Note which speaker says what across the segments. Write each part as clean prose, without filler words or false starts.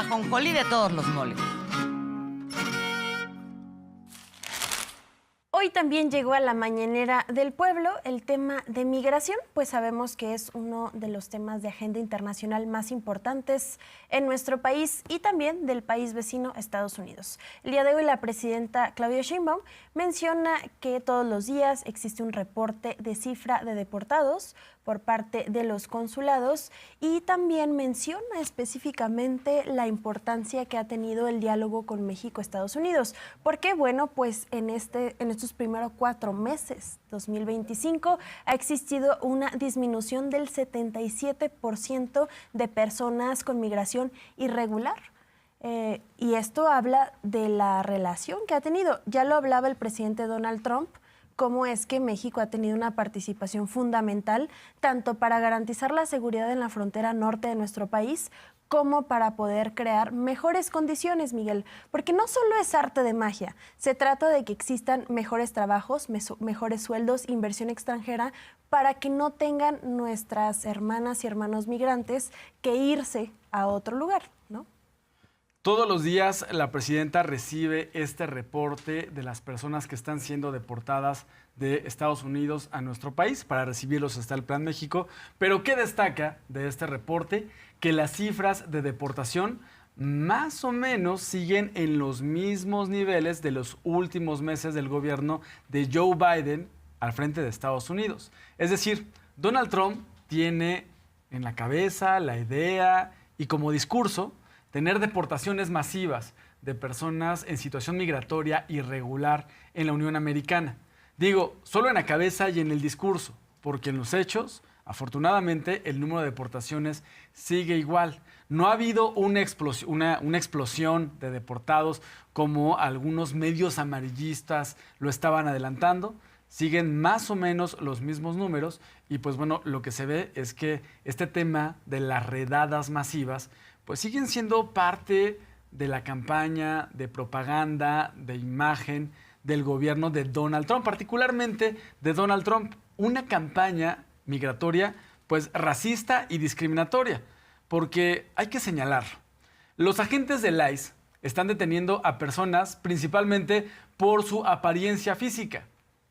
Speaker 1: ajonjolí de todos los moles.
Speaker 2: Hoy también llegó a la mañanera del pueblo el tema de migración, pues sabemos que es uno de los temas de agenda internacional más importantes en nuestro país y también del país vecino, Estados Unidos. El día de hoy la presidenta Claudia Sheinbaum menciona que todos los días existe un reporte de cifra de deportados por parte de los consulados y también menciona específicamente la importancia que ha tenido el diálogo con México, Estados Unidos. Porque, bueno, pues en estos primeros 4 meses, 2025, ha existido una disminución del 77% de personas con migración irregular. Y esto habla de la relación que ha tenido. Ya lo hablaba el presidente Donald Trump, cómo es que México ha tenido una participación fundamental tanto para garantizar la seguridad en la frontera norte de nuestro país como para poder crear mejores condiciones, Miguel. Porque no solo es arte de magia, se trata de que existan mejores trabajos, mejores sueldos, inversión extranjera, para que no tengan nuestras hermanas y hermanos migrantes que irse a otro lugar, ¿no?
Speaker 3: Todos los días la presidenta recibe este reporte de las personas que están siendo deportadas de Estados Unidos a nuestro país. Para recibirlos está el Plan México. Pero ¿qué destaca de este reporte? Que las cifras de deportación más o menos siguen en los mismos niveles de los últimos meses del gobierno de Joe Biden al frente de Estados Unidos. Es decir, Donald Trump tiene en la cabeza la idea y como discurso tener deportaciones masivas de personas en situación migratoria irregular en la Unión Americana. Digo, solo en la cabeza y en el discurso, porque en los hechos, afortunadamente, el número de deportaciones sigue igual. No ha habido una explosión de deportados como algunos medios amarillistas lo estaban adelantando. Siguen más o menos los mismos números y pues bueno, lo que se ve es que este tema de las redadas masivas pues siguen siendo parte de la campaña de propaganda, de imagen del gobierno de Donald Trump, particularmente de Donald Trump, una campaña migratoria pues racista y discriminatoria, porque hay que señalar, los agentes del ICE están deteniendo a personas principalmente por su apariencia física.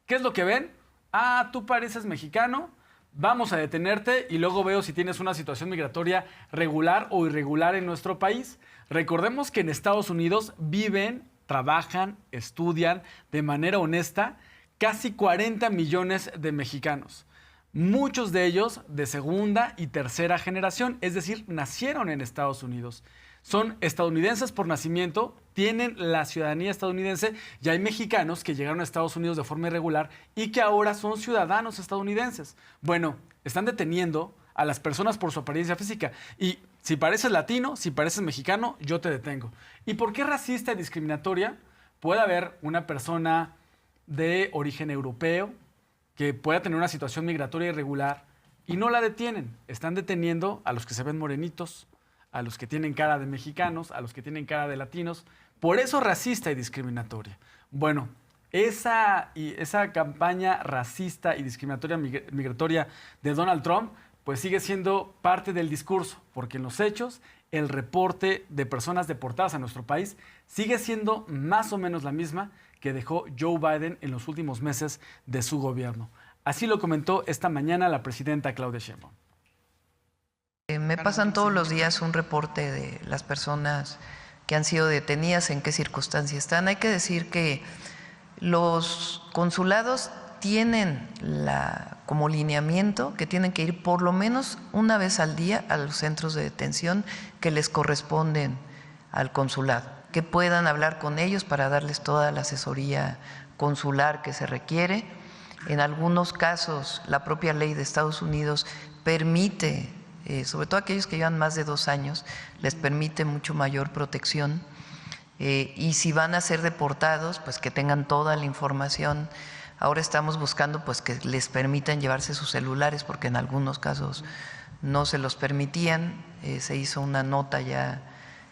Speaker 3: ¿Qué es lo que ven? Ah, tú pareces mexicano, vamos a detenerte y luego veo si tienes una situación migratoria regular o irregular en nuestro país. Recordemos que en Estados Unidos viven, trabajan, estudian de manera honesta casi 40 millones de mexicanos. Muchos de ellos de segunda y tercera generación, es decir, nacieron en Estados Unidos. Son estadounidenses por nacimiento, tienen la ciudadanía estadounidense y hay mexicanos que llegaron a Estados Unidos de forma irregular y que ahora son ciudadanos estadounidenses. Bueno, están deteniendo a las personas por su apariencia física y si pareces latino, si pareces mexicano, yo te detengo. ¿Y por qué racista y discriminatoria? Puede haber una persona de origen europeo que pueda tener una situación migratoria irregular y no la detienen. Están deteniendo a los que se ven morenitos, a los que tienen cara de mexicanos, a los que tienen cara de latinos. Por eso racista y discriminatoria. Bueno, esa campaña racista y discriminatoria migratoria de Donald Trump pues sigue siendo parte del discurso, porque en los hechos el reporte de personas deportadas a nuestro país sigue siendo más o menos la misma que dejó Joe Biden en los últimos meses de su gobierno. Así lo comentó esta mañana la presidenta Claudia Sheinbaum.
Speaker 4: Me pasan todos los días un reporte de las personas que han sido detenidas, en qué circunstancias están. Hay que decir que los consulados tienen como lineamiento que tienen que ir por lo menos una vez al día a los centros de detención que les corresponden al consulado, que puedan hablar con ellos para darles toda la asesoría consular que se requiere. En algunos casos, la propia ley de Estados Unidos permite, sobre todo aquellos que llevan más de 2 años, les permite mucho mayor protección. Y si van a ser deportados, pues que tengan toda la información. Ahora estamos buscando pues que les permitan llevarse sus celulares, porque en algunos casos no se los permitían. Se hizo una nota ya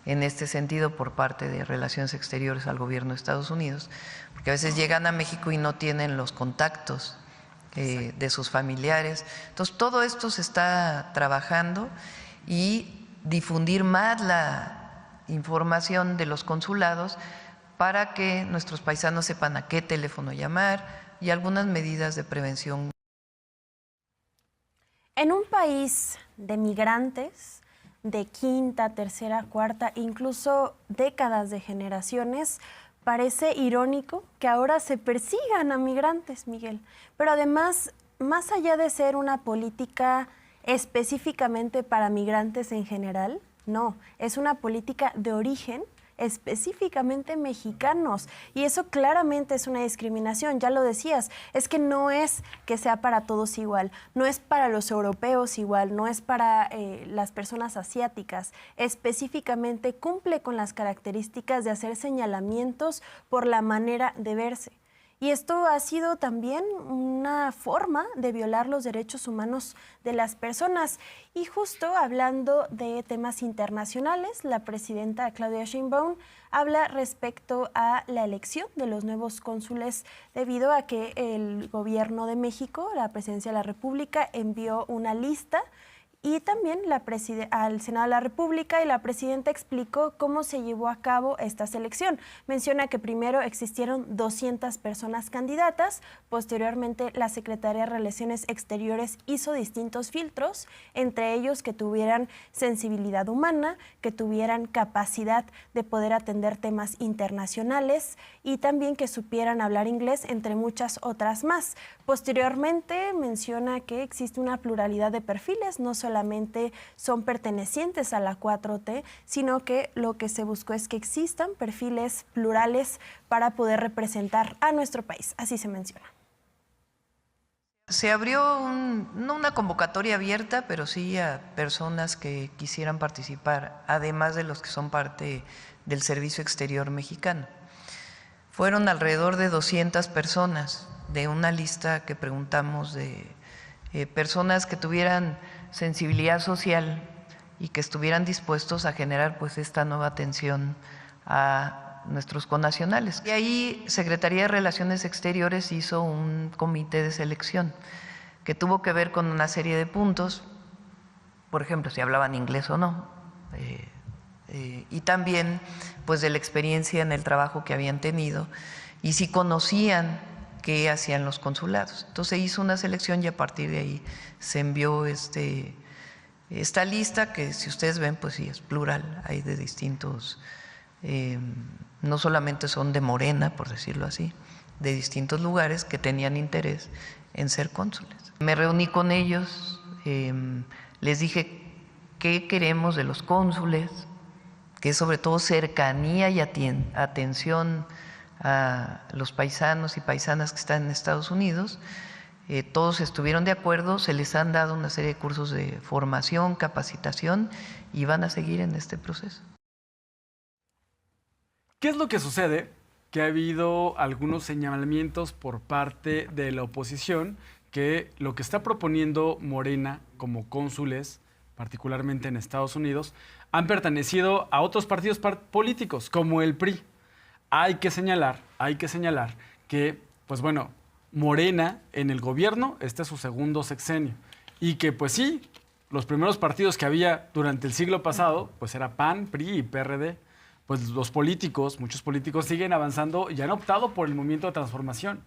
Speaker 4: en este sentido por parte de Relaciones Exteriores al gobierno de Estados Unidos, porque a veces llegan a México y no tienen los contactos de sus familiares. Entonces, todo esto se está trabajando y difundir más información de los consulados para que nuestros paisanos sepan a qué teléfono llamar y algunas medidas de prevención.
Speaker 2: En un país de migrantes, de quinta, tercera, cuarta, incluso décadas de generaciones, parece irónico que ahora se persigan a migrantes, Miguel. Pero además, más allá de ser una política específicamente para migrantes en general, no, es una política de origen específicamente mexicanos, y eso claramente es una discriminación, ya lo decías, es que no es que sea para todos igual, no es para los europeos igual, no es para las personas asiáticas, específicamente cumple con las características de hacer señalamientos por la manera de verse. Y esto ha sido también una forma de violar los derechos humanos de las personas. Y justo hablando de temas internacionales, la presidenta Claudia Sheinbaum habla respecto a la elección de los nuevos cónsules debido a que el gobierno de México, la presidencia de la República, envió una lista y también al Senado de la República, y la presidenta explicó cómo se llevó a cabo esta selección. Menciona que primero existieron 200 personas candidatas, posteriormente la Secretaría de Relaciones Exteriores hizo distintos filtros, entre ellos que tuvieran sensibilidad humana, que tuvieran capacidad de poder atender temas internacionales y también que supieran hablar inglés, entre muchas otras más. Posteriormente menciona que existe una pluralidad de perfiles, no solamente son pertenecientes a la 4T, sino que lo que se buscó es que existan perfiles plurales para poder representar a nuestro país, así se menciona.
Speaker 4: Se abrió no una convocatoria abierta, pero sí a personas que quisieran participar, además de los que son parte del Servicio Exterior Mexicano. Fueron alrededor de 200 personas de una lista que preguntamos de personas que tuvieran sensibilidad social y que estuvieran dispuestos a generar pues esta nueva atención a nuestros connacionales. Y ahí Secretaría de Relaciones Exteriores hizo un comité de selección que tuvo que ver con una serie de puntos, por ejemplo, si hablaban inglés o no, y también pues de la experiencia en el trabajo que habían tenido y si conocían qué hacían los consulados. Entonces hizo una selección y a partir de ahí se envió esta lista que, si ustedes ven, pues sí es plural, hay de distintos, no solamente son de Morena, por decirlo así, de distintos lugares que tenían interés en ser cónsules. Me reuní con ellos, les dije qué queremos de los cónsules, que es sobre todo cercanía y atención a los paisanos y paisanas que están en Estados Unidos. Todos estuvieron de acuerdo, se les han dado una serie de cursos de formación, capacitación y van a seguir en este proceso.
Speaker 3: ¿Qué es lo que sucede? Que ha habido algunos señalamientos por parte de la oposición que lo que está proponiendo Morena como cónsules, particularmente en Estados Unidos, han pertenecido a otros partidos políticos, como el PRI. Hay que señalar que, pues bueno, Morena en el gobierno, este es su segundo sexenio, y que pues sí, los primeros partidos que había durante el siglo pasado, pues era PAN, PRI y PRD. Pues los políticos, muchos políticos siguen avanzando y han optado por el movimiento de transformación,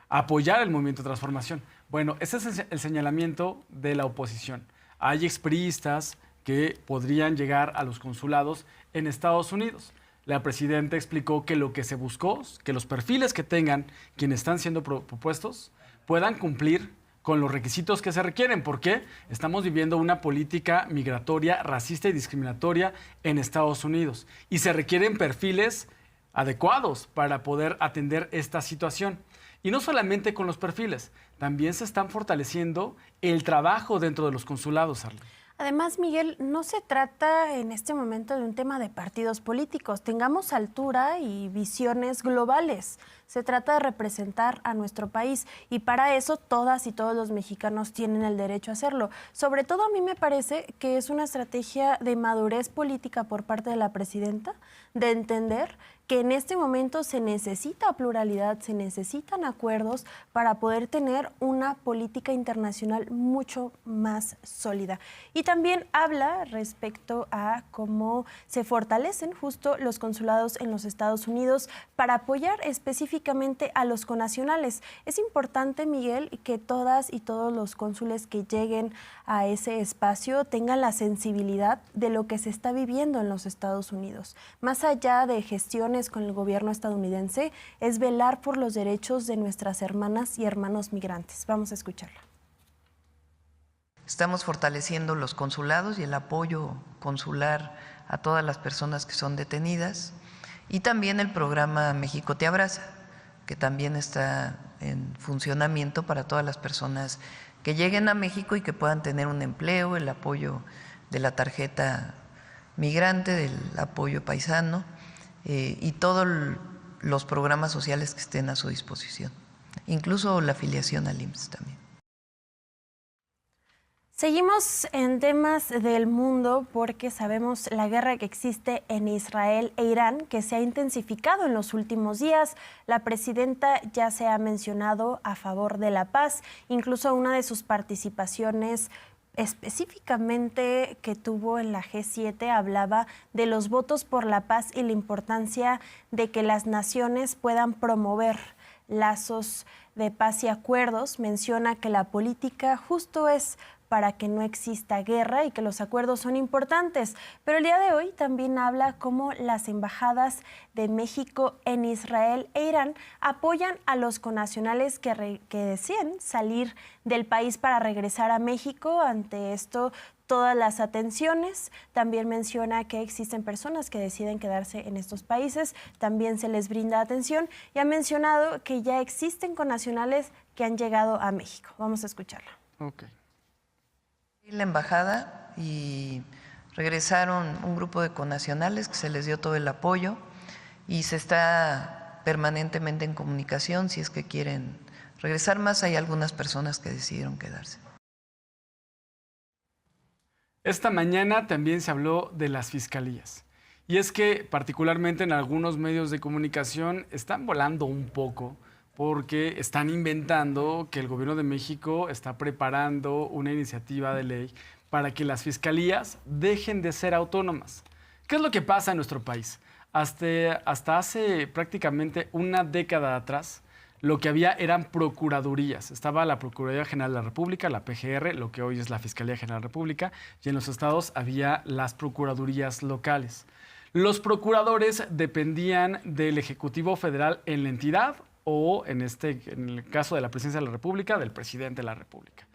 Speaker 3: apoyar el movimiento de transformación. Bueno, ese es el señalamiento de la oposición. Hay expriistas que podrían llegar a los consulados en Estados Unidos. La presidenta explicó que lo que se buscó, que los perfiles que tengan quienes están siendo propuestos puedan cumplir con los requisitos que se requieren, porque estamos viviendo una política migratoria racista y discriminatoria en Estados Unidos y se requieren perfiles adecuados para poder atender esta situación. Y no solamente con los perfiles, también se están fortaleciendo el trabajo dentro de los consulados, Arlene.
Speaker 2: Además, Miguel, no se trata en este momento de un tema de partidos políticos. Tengamos altura y visiones globales. Se trata de representar a nuestro país y para eso todas y todos los mexicanos tienen el derecho a hacerlo. Sobre todo a mí me parece que es una estrategia de madurez política por parte de la presidenta, de entender que en este momento se necesita pluralidad, se necesitan acuerdos para poder tener una política internacional mucho más sólida. Y también habla respecto a cómo se fortalecen justo los consulados en los Estados Unidos para apoyar específicamente a los connacionales. Es importante, Miguel, que todas y todos los cónsules que lleguen a ese espacio tengan la sensibilidad de lo que se está viviendo en los Estados Unidos. Más allá de gestiones con el gobierno estadounidense, es velar por los derechos de nuestras hermanas y hermanos migrantes. Vamos a escucharla.
Speaker 4: Estamos fortaleciendo los consulados y el apoyo consular a todas las personas que son detenidas y también el programa México te abraza, que también está en funcionamiento para todas las personas que lleguen a México y que puedan tener un empleo, el apoyo de la tarjeta migrante, del apoyo paisano y todos los programas sociales que estén a su disposición, incluso la afiliación al IMSS también.
Speaker 2: Seguimos en temas del mundo porque sabemos la guerra que existe en Israel e Irán, que se ha intensificado en los últimos días. La presidenta ya se ha mencionado a favor de la paz, incluso una de sus participaciones específicamente que tuvo en la G7 hablaba de los votos por la paz y la importancia de que las naciones puedan promover lazos de paz y acuerdos. Menciona que la política justo es para que no exista guerra y que los acuerdos son importantes. Pero el día de hoy también habla cómo las embajadas de México en Israel e Irán apoyan a los connacionales que deciden salir del país para regresar a México. Ante esto, todas las atenciones. También menciona que existen personas que deciden quedarse en estos países, también se les brinda atención y ha mencionado que ya existen connacionales que han llegado a México. Vamos a escucharla.
Speaker 3: Okay.
Speaker 4: La embajada y regresaron un grupo de connacionales que se les dio todo el apoyo y se está permanentemente en comunicación si es que quieren regresar más. Hay algunas personas que decidieron quedarse.
Speaker 3: Esta mañana también se habló de las fiscalías. Y es que particularmente en algunos medios de comunicación están volando un poco porque están inventando que el gobierno de México está preparando una iniciativa de ley para que las fiscalías dejen de ser autónomas. ¿Qué es lo que pasa en nuestro país? Hasta hace prácticamente una década atrás, lo que había eran procuradurías. Estaba la Procuraduría General de la República, la PGR, lo que hoy es la Fiscalía General de la República, y en los estados había las procuradurías locales. Los procuradores dependían del Ejecutivo Federal en la entidad o, en el caso de la Presidencia de la República, del Presidente de la República.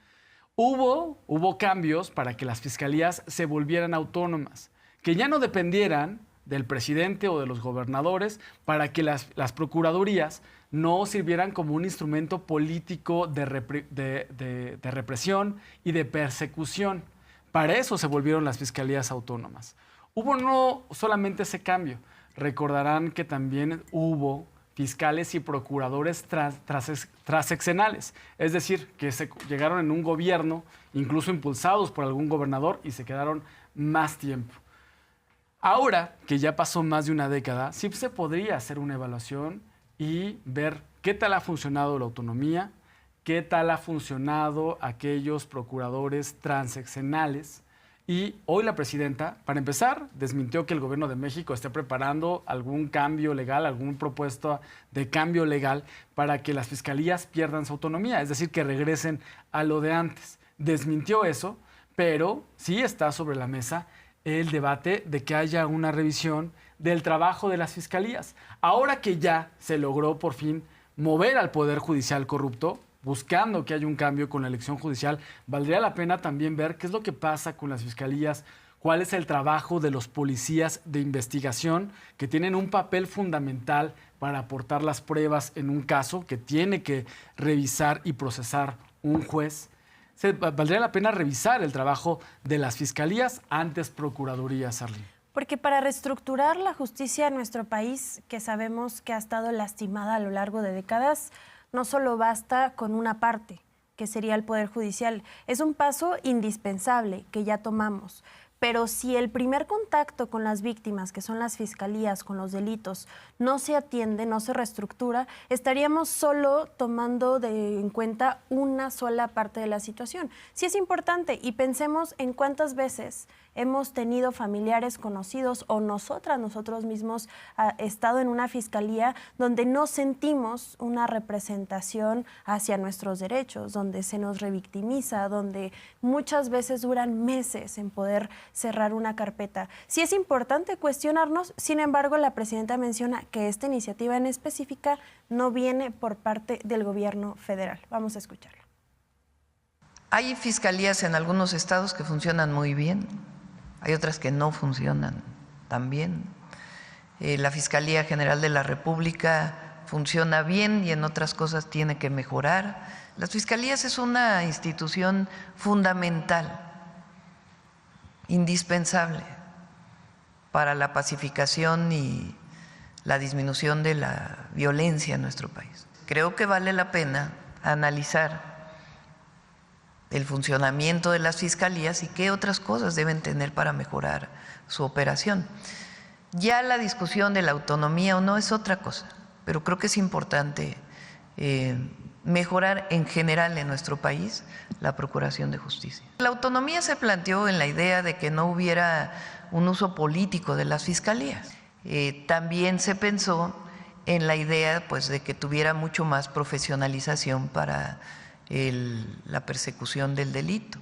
Speaker 3: Hubo cambios para que las fiscalías se volvieran autónomas, que ya no dependieran del presidente o de los gobernadores, para que las procuradurías no sirvieran como un instrumento político de represión y de persecución. Para eso se volvieron las fiscalías autónomas. Hubo no solamente ese cambio, recordarán que también hubo fiscales y procuradores transeccionales, es decir, que llegaron en un gobierno, incluso impulsados por algún gobernador, y se quedaron más tiempo. Ahora que ya pasó más de una década, sí se podría hacer una evaluación y ver qué tal ha funcionado la autonomía, qué tal ha funcionado aquellos procuradores transeccionales. Y hoy la presidenta, para empezar, desmintió que el gobierno de México esté preparando algún cambio legal, alguna propuesta de cambio legal para que las fiscalías pierdan su autonomía, es decir, que regresen a lo de antes. Desmintió eso, pero sí está sobre la mesa el debate de que haya una revisión del trabajo de las fiscalías. Ahora que ya se logró por fin mover al Poder Judicial corrupto, buscando que haya un cambio con la elección judicial, valdría la pena también ver qué es lo que pasa con las fiscalías, cuál es el trabajo de los policías de investigación, que tienen un papel fundamental para aportar las pruebas en un caso que tiene que revisar y procesar un juez. Valdría la pena revisar el trabajo de las fiscalías antes procuradurías, Arlene.
Speaker 2: Porque para reestructurar la justicia en nuestro país, que sabemos que ha estado lastimada a lo largo de décadas, no solo basta con una parte, que sería el Poder Judicial. Es un paso indispensable que ya tomamos. Pero si el primer contacto con las víctimas, que son las fiscalías, con los delitos, no se atiende, no se reestructura, estaríamos solo tomando en cuenta una sola parte de la situación. Sí es importante, y pensemos en cuántas veces hemos tenido familiares conocidos o nosotros mismos estado en una fiscalía donde no sentimos una representación hacia nuestros derechos, donde se nos revictimiza, donde muchas veces duran meses en poder cerrar una carpeta. Sí es importante cuestionarnos, sin embargo, la presidenta menciona que esta iniciativa en específica no viene por parte del gobierno federal. Vamos a escucharlo.
Speaker 4: Hay fiscalías en algunos estados que funcionan muy bien. Hay otras que no funcionan tan bien. La Fiscalía General de la República funciona bien y en otras cosas tiene que mejorar. Las fiscalías es una institución fundamental, indispensable para la pacificación y la disminución de la violencia en nuestro país. Creo que vale la pena analizar el funcionamiento de las fiscalías y qué otras cosas deben tener para mejorar su operación. Ya la discusión de la autonomía o no es otra cosa, pero creo que es importante mejorar en general en nuestro país la procuración de justicia. La autonomía se planteó en la idea de que no hubiera un uso político de las fiscalías. También se pensó en la idea, pues, de que tuviera mucho más profesionalización para la persecución del delito.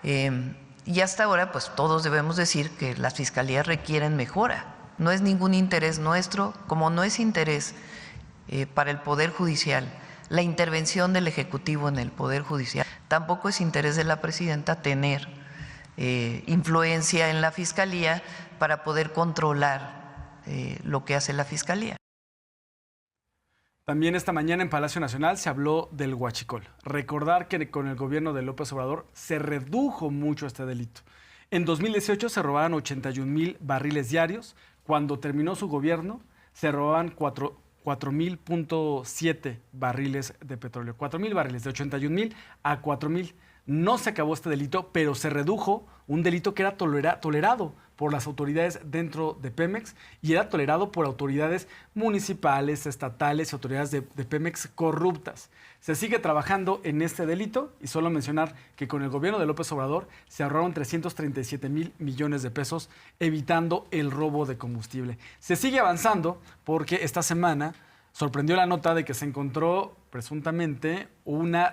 Speaker 4: Y hasta ahora, pues todos debemos decir que las fiscalías requieren mejora. No es ningún interés nuestro, como no es interés para el Poder Judicial la intervención del Ejecutivo en el Poder Judicial. Tampoco es interés de la presidenta tener influencia en la Fiscalía para poder controlar lo que hace la Fiscalía.
Speaker 3: También esta mañana en Palacio Nacional se habló del huachicol. Recordar que con el gobierno de López Obrador se redujo mucho este delito. En 2018 se robaban 81,000 barriles diarios. Cuando terminó su gobierno, se robaban 4,000.7 barriles de petróleo. 4,000 barriles, de 81,000 a 4,000. No se acabó este delito, pero se redujo un delito que era tolerado por las autoridades dentro de Pemex y era tolerado por autoridades municipales, estatales y autoridades de Pemex corruptas. Se sigue trabajando en este delito y solo mencionar que con el gobierno de López Obrador se ahorraron 337,000 millones de pesos evitando el robo de combustible. Se sigue avanzando porque esta semana sorprendió la nota de que se encontró presuntamente una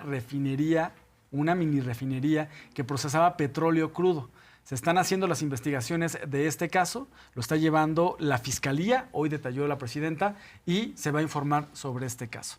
Speaker 3: mini refinería que procesaba petróleo crudo. Se están haciendo las investigaciones de este caso, lo está llevando la Fiscalía, hoy detalló la presidenta, y se va a informar sobre este caso.